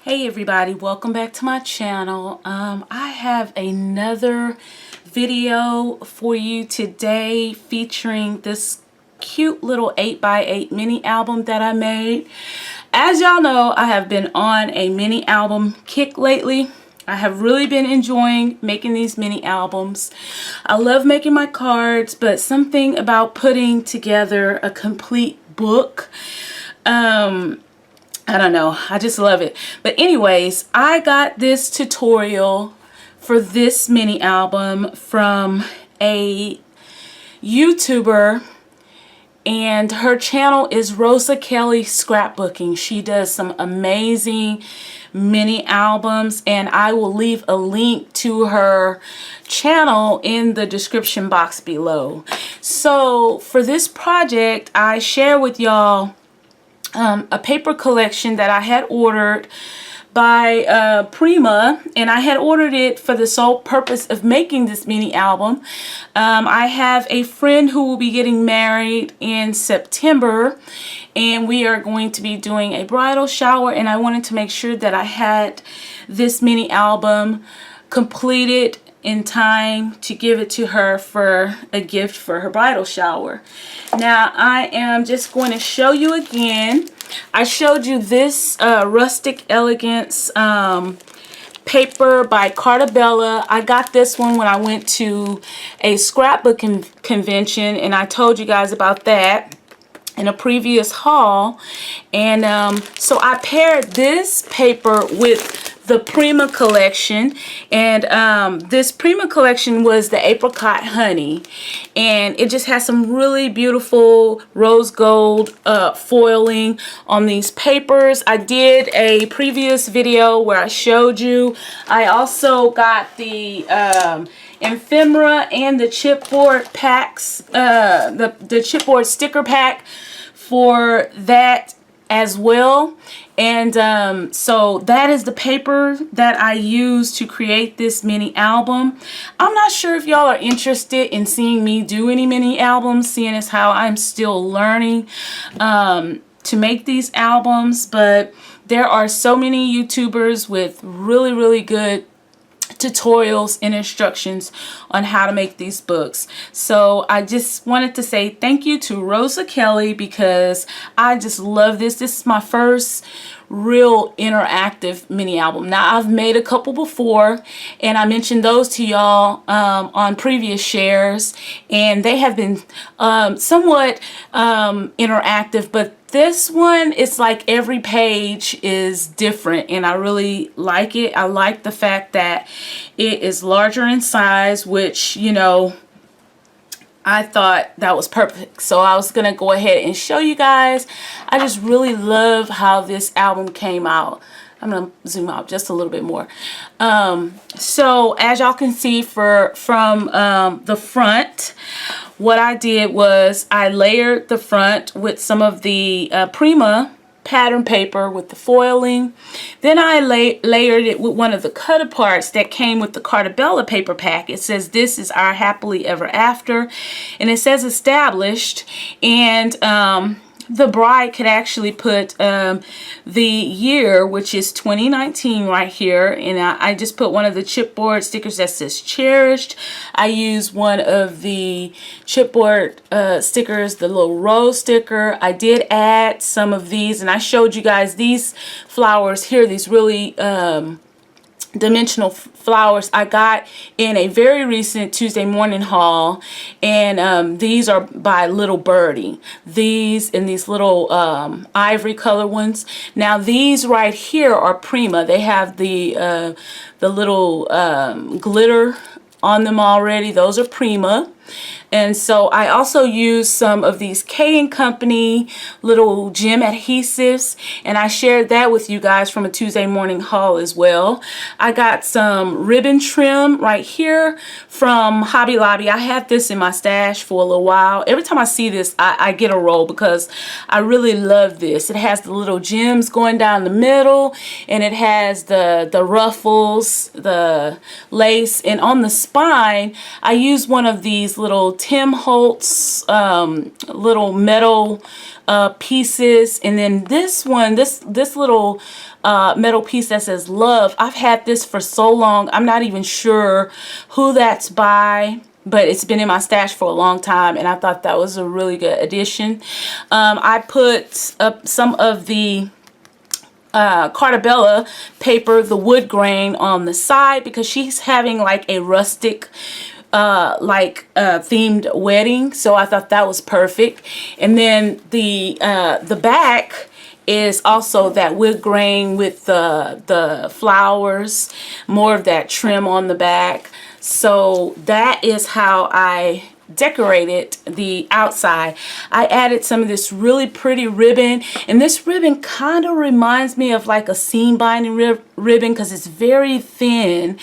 Hey everybody, welcome back to my channel. I have another video for you today featuring this cute little 8x8 mini album that I made. As y'all know, I have been on a mini album kick lately. I have really been enjoying making these mini albums. I love making my cards, but something about putting together a complete book, I don't know, I just love it. But anyways, I got this tutorial for this mini album from a YouTuber, and her channel is Rosa Kelly Scrapbooking. She does some amazing mini albums, and I will leave a link to her channel in the description box below. So for this project, I share with y'all a paper collection that I had ordered by Prima, and I had ordered it for the sole purpose of making this mini album. I have a friend who will be getting married in September, and we are going to be doing a bridal shower, and I wanted to make sure that I had this mini album completed in time to give it to her for a gift for her bridal shower. Now I am just going to show you again. I showed you this Rustic Elegance paper by Cartabella. I got this one when I went to a scrapbook convention, and I told you guys about that in a previous haul. And so I paired this paper with the Prima collection, and this Prima collection was the Apricot Honey, and it just has some really beautiful rose gold foiling on these papers. I did a previous video where I showed you. I also got the ephemera and the chipboard packs, the chipboard sticker pack for that as well. And so that is the paper that I used to create this mini album. I'm not sure if y'all are interested in seeing me do any mini albums, seeing as how I'm still learning to make these albums, but there are so many YouTubers with really good tutorials and instructions on how to make these books. So I just wanted to say thank you to Rosa Kelly, because I just love this. This is my first real interactive mini album. Now I've made a couple before, and I mentioned those to y'all on previous shares, and they have been somewhat interactive, but this one, it's like every page is different, and I really like it. I like the fact that it is larger in size, which, you know, I thought that was perfect. So I was gonna go ahead and show you guys. I just really love how this album came out. I'm gonna zoom out just a little bit more. So as y'all can see from the front, what I did was I layered the front with some of the Prima pattern paper with the foiling. Then I layered it with one of the cut aparts that came with the Cartabella paper pack. It says, "This is our happily ever after," and it says established, and the bride could actually put the year, which is 2019 right here, and I just put one of the chipboard stickers that says cherished. I used one of the chipboard stickers, the little rose sticker. I did add some of these, and I showed you guys these flowers here, these really dimensional flowers I got in a very recent Tuesday morning haul, and these are by Little Birdie. These and these little ivory color ones. Now these right here are Prima. They have the little glitter on them already. Those are Prima. And so I also used some of these K & Company little gem adhesives, and I shared that with you guys from a Tuesday morning haul as well. I got some ribbon trim right here from Hobby Lobby. I had this in my stash for a little while. Every time I see this, I get a roll because I really love this. It has the little gems going down the middle, and it has the ruffles, the lace, and on the spine I used one of these these little Tim Holtz little metal pieces, and then this one, this little metal piece that says love. I've had this for so long, I'm not even sure who that's by, but it's been in my stash for a long time, and I thought that was a really good addition. I put up some of the Cartabella paper, the wood grain, on the side because she's having like a rustic themed wedding, so I thought that was perfect. And then the back is also that wood grain with the flowers, more of that trim on the back. So that is how I decorated the outside. I added some of this really pretty ribbon, and this ribbon kind of reminds me of like a seam binding ribbon because it's very thin,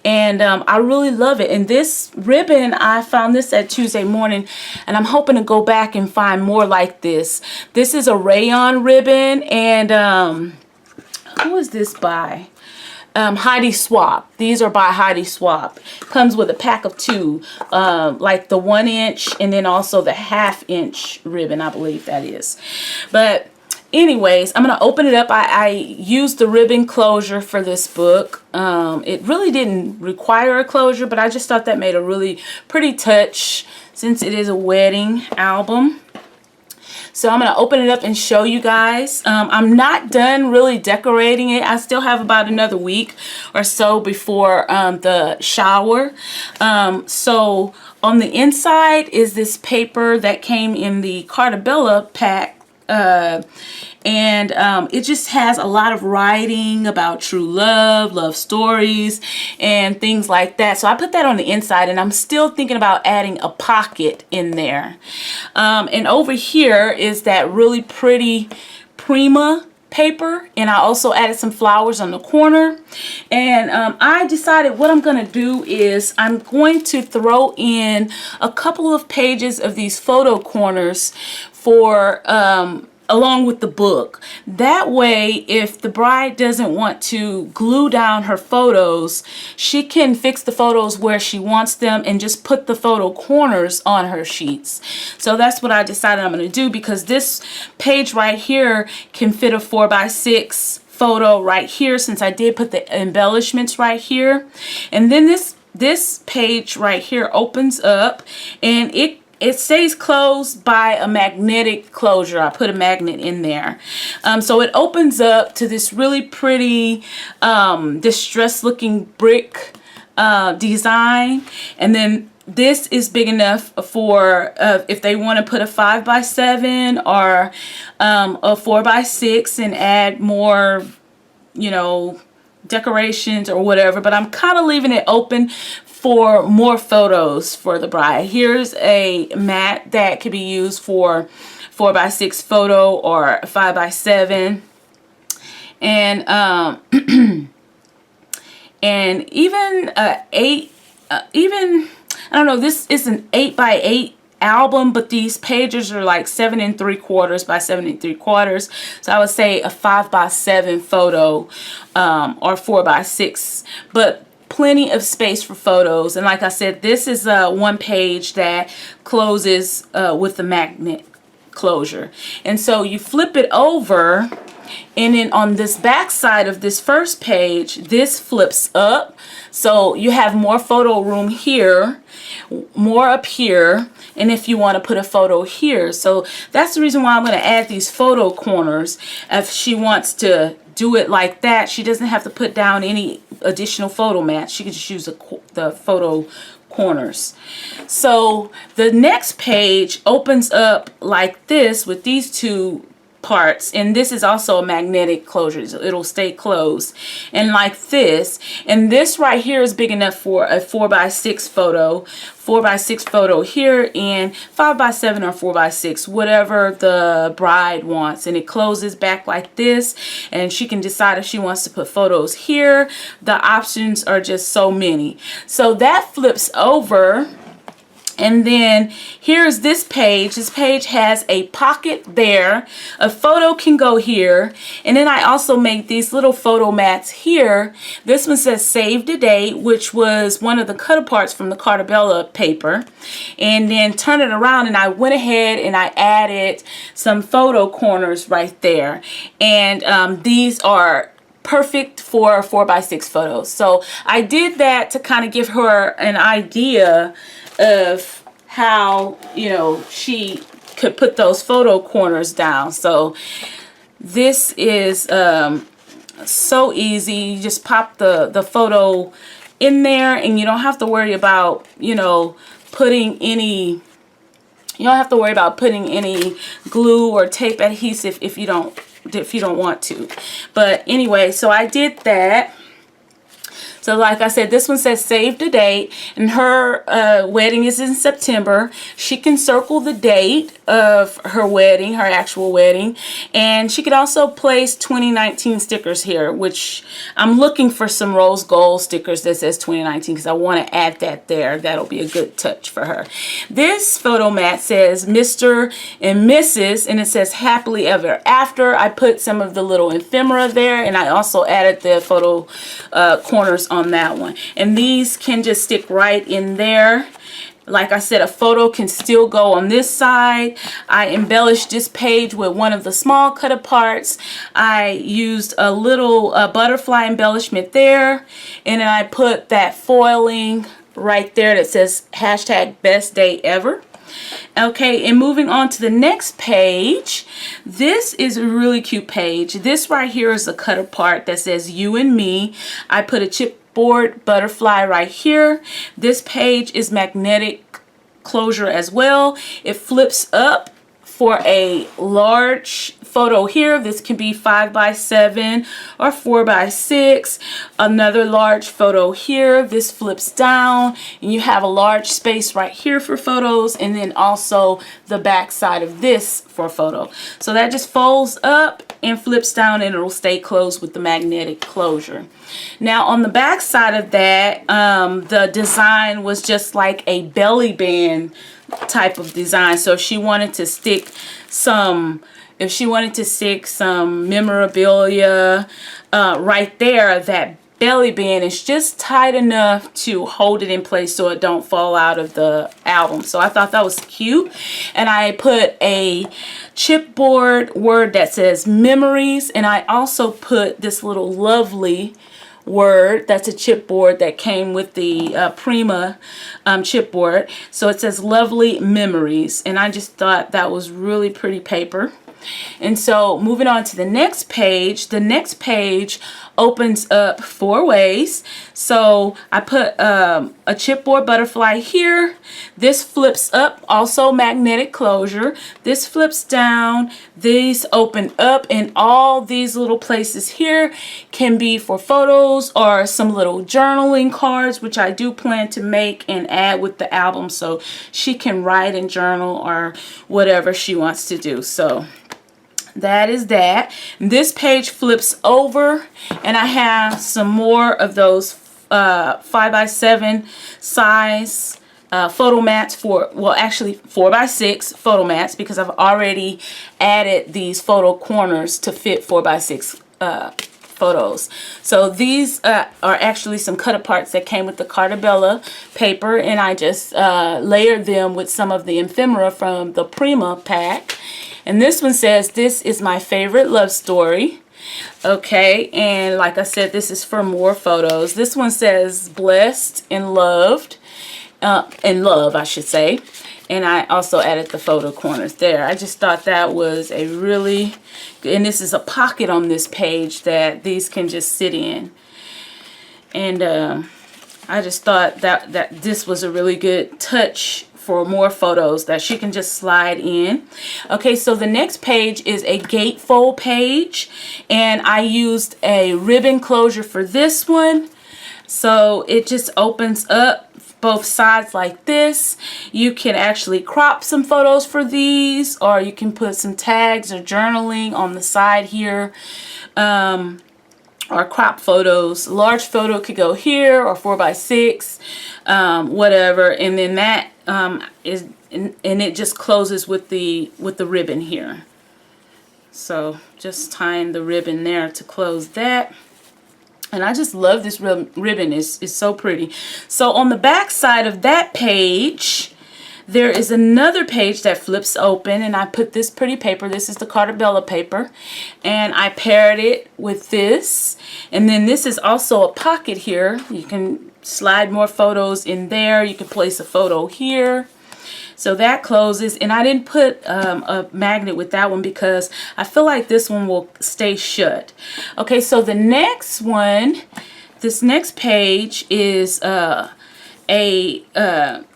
and I really love it. And this ribbon, I found this at Tuesday Morning, and I'm hoping to go back and find more like this. This is a rayon ribbon, and who is this by? Heidi Swapp. These are by Heidi Swapp. Comes with a pack of 2, like the 1 inch and then also the 1/2 inch ribbon, I believe that is. But anyways, I'm gonna open it up. I used the ribbon closure for this book. It really didn't require a closure, but I just thought that made a really pretty touch since it is a wedding album. So I'm going to open it up and show you guys. I'm not done really decorating it. I still have about another week or so before the shower. So on the inside is this paper that came in the Cartabella pack. And it just has a lot of writing about true love, love stories, and things like that. So I put that on the inside, and I'm still thinking about adding a pocket in there. And over here is that really pretty Prima paper, and I also added some flowers on the corner. And I decided what I'm going to do is I'm going to throw in a couple of pages of these photo corners for along with the book. That way, if the bride doesn't want to glue down her photos, she can fix the photos where she wants them and just put the photo corners on her sheets. So that's what I decided I'm going to do, because this page right here can fit a 4x6 photo right here, since I did put the embellishments right here. And then this page right here opens up, and it stays closed by a magnetic closure. I put a magnet in there. So it opens up to this really pretty distressed looking brick design. And then this is big enough for if they want to put a 5x7 or a 4x6 and add more, you know, decorations or whatever. But I'm kind of leaving it open for more photos for the bride. Here's a mat that could be used for 4x6 photo or 5x7, and and even 8, even I don't know. This is an 8x8 album, but these pages are like 7 3/4 by 7 3/4. So I would say a 5x7 photo or 4x6, but plenty of space for photos. And like I said, this is one page that closes with the magnet closure. And so you flip it over, and then on this back side of this first page, this flips up. So you have more photo room here, more up here, and if you want to put a photo here. So that's the reason why I'm going to add these photo corners. If she wants to do it like that, she doesn't have to put down any additional photo mats. She can just use the photo corners. So the next page opens up like this with these two parts, and this is also a magnetic closure, so it'll stay closed, and like this. And this right here is big enough for a 4x6 photo here, and 5x7 or 4x6, whatever the bride wants. And it closes back like this, and she can decide if she wants to put photos here. The options are just so many. So that flips over, And then here's this page. This page has a pocket there. A photo can go here. And then I also made these little photo mats here. This one says save the date, which was one of the cut aparts from the Cartabella paper. And then turn it around, and I went ahead and I added some photo corners right there. And these are perfect for 4x6 photos. So I did that to kind of give her an idea of how, you know, she could put those photo corners down. So this is so easy. You just pop the photo in there, and you don't have to worry about, you know, putting any glue or tape adhesive if you don't want to. But anyway, so I did that. So like I said, this one says save the date, and her wedding is in September. She can circle the date of her wedding, her actual wedding, and she could also place 2019 stickers here, which I'm looking for some rose gold stickers that says 2019 because I want to add that there. That'll be a good touch for her. This photo mat says Mr. and Mrs. and it says happily ever after. I put some of the little ephemera there, and I also added the photo corners on that one, and these can just stick right in there. Like I said, a photo can still go on this side. I embellished this page with one of the small cut aparts. I used a little butterfly embellishment there, and then I put that foiling right there that says hashtag best day ever. Okay, and moving on to the next page, this is a really cute page. This right here is a cut apart that says you and me. I put a chipboard butterfly right here. This page is magnetic closure as well. It flips up for a large photo here. This can be 5x7 or 4x6. Another large photo here. This flips down, and you have a large space right here for photos, and then also the back side of this for a photo. So that just folds up and flips down, and it'll stay closed with the magnetic closure. Now on the back side of that, the design was just like a belly band type of design. So if she wanted to stick some memorabilia right there, that belly band is just tight enough to hold it in place so it don't fall out of the album. So I thought that was cute, and I put a chipboard word that says memories, and I also put this little lovely word that's a chipboard that came with the Prima chipboard. So it says lovely memories, and I just thought that was really pretty paper. And so moving on to the next page opens up 4 ways. So I put a chipboard butterfly here. This flips up, also magnetic closure. This flips down. These open up, and all these little places here can be for photos or some little journaling cards, which I do plan to make and add with the album so she can write and journal or whatever she wants to do. So that is that. This page flips over, and I have some more of those 5x7 size photo mats for, well, actually 4x6 photo mats, because I've already added these photo corners to fit 4x6 photos. So these are actually some cut aparts that came with the Cartabella paper, and I just layered them with some of the ephemera from the Prima pack. And this one says, this is my favorite love story. Okay, and like I said, this is for more photos. This one says blessed and loved, I should say. And I also added the photo corners there. I just thought that was a really good, and this is a pocket on this page that these can just sit in. And I just thought that this was a really good touch for more photos that she can just slide in. Okay, so the next page is a gatefold page, and I used a ribbon closure for this one. So it just opens up both sides like this. You can actually crop some photos for these, or you can put some tags or journaling on the side here, or crop photos. Large photo could go here, or 4x6, whatever. And then that and it just closes with the ribbon here. So just tying the ribbon there to close that. And I just love this ribbon. It's so pretty. So on the back side of that page, there is another page that flips open, and I put this pretty paper. This is the Carta Bella paper, and I paired it with this. And then this is also a pocket here. You can slide more photos in there. You can place a photo here. So that closes, and I didn't put a magnet with that one because I feel like this one will stay shut. Okay, so the next one, this next page is a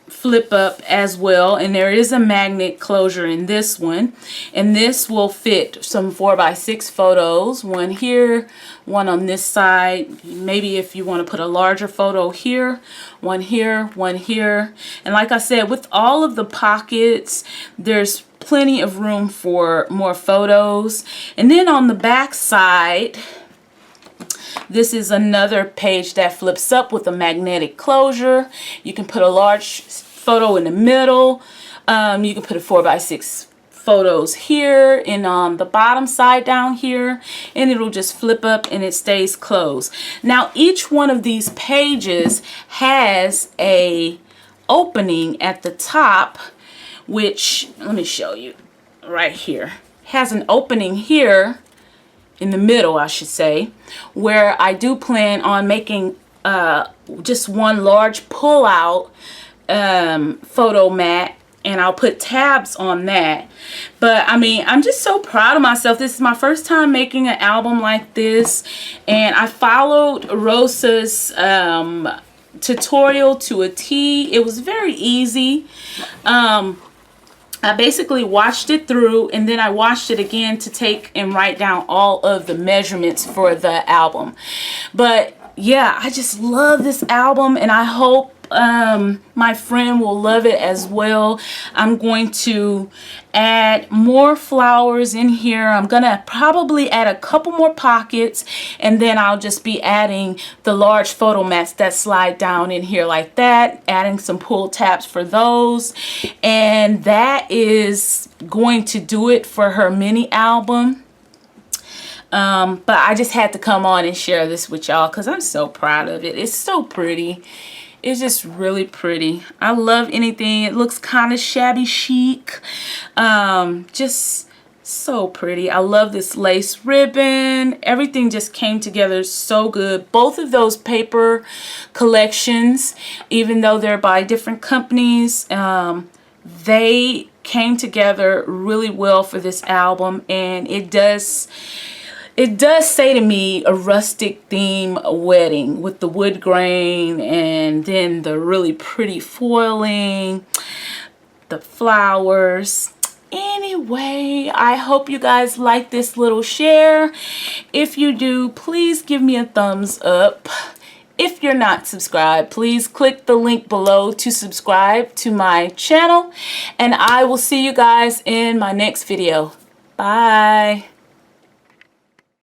flip up as well, and there is a magnet closure in this one, and this will fit some 4x6 photos, one here, one on this side. Maybe if you want to put a larger photo here, one here, one here. And like I said, with all of the pockets, there's plenty of room for more photos. And then on the back side, this is another page that flips up with a magnetic closure. You can put a large photo in the middle. You can put a 4x6 photos here and on the bottom side down here, and it'll just flip up and it stays closed. Now each one of these pages has a opening at the top, which, let me show you right here, has an opening here in the middle, I should say, where I do plan on making just one large pull-out photo mat, and I'll put tabs on that. But I mean, I'm just so proud of myself. This is my first time making an album like this, and I followed Rosa's tutorial to a T. It was very easy. I basically watched it through, and then I watched it again to take and write down all of the measurements for the album. But yeah, I just love this album, and I hope my friend will love it as well. I'm going to add more flowers in here. I'm gonna probably add a couple more pockets, and then I'll just be adding the large photo mats that slide down in here like that, adding some pull tabs for those, and that is going to do it for her mini album. But I just had to come on and share this with y'all because I'm so proud of it. It's so pretty. It's just really pretty. I love anything. It looks kind of shabby chic. Just so pretty. I love this lace ribbon. Everything just came together so good. Both of those paper collections, even though they're by different companies, they came together really well for this album, and it does say to me a rustic theme wedding with the wood grain and then the really pretty foiling, the flowers. Anyway, I hope you guys like this little share. If you do, please give me a thumbs up. If you're not subscribed, please click the link below to subscribe to my channel, and I will see you guys in my next video. Bye.